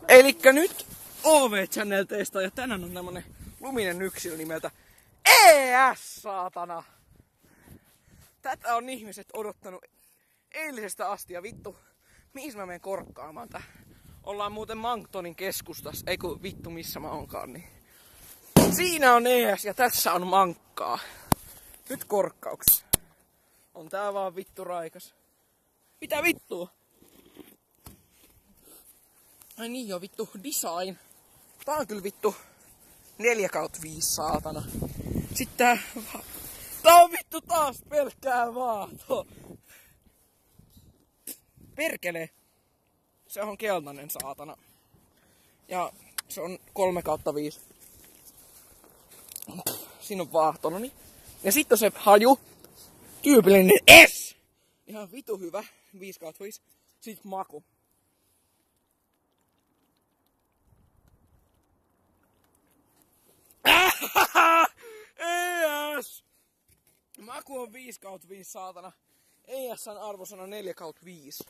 Elikkä nyt OV Channel testaa ja tänään on tämmönen luminen yksilö nimeltä ES, saatana! Tätä on ihmiset odottanut eilisestä asti ja vittu, mihin mä menen korkkaamaan tää? Ollaan muuten Monctonin keskustassa, ei kun vittu missä mä onkaan, niin. Siinä on ES ja tässä on mankkaa. Nyt korkkauksessa. On tää vaan vittu raikas. Mitä vittua? Ai niin joo, vittu, design. Tää on kyllä vittu 4/5, saatana. Sitten tää on vittu taas pelkkää vaato. Perkele. Se on keltainen, saatana. Ja se on 3/5. Siinä on vaahtononi. Ja sitten on se haju. Tyypillinen S. Ihan vitu hyvä. 5/5. Sitten maku. ES! Maku on 5/5, saatana. ES:n arvosana 4/5.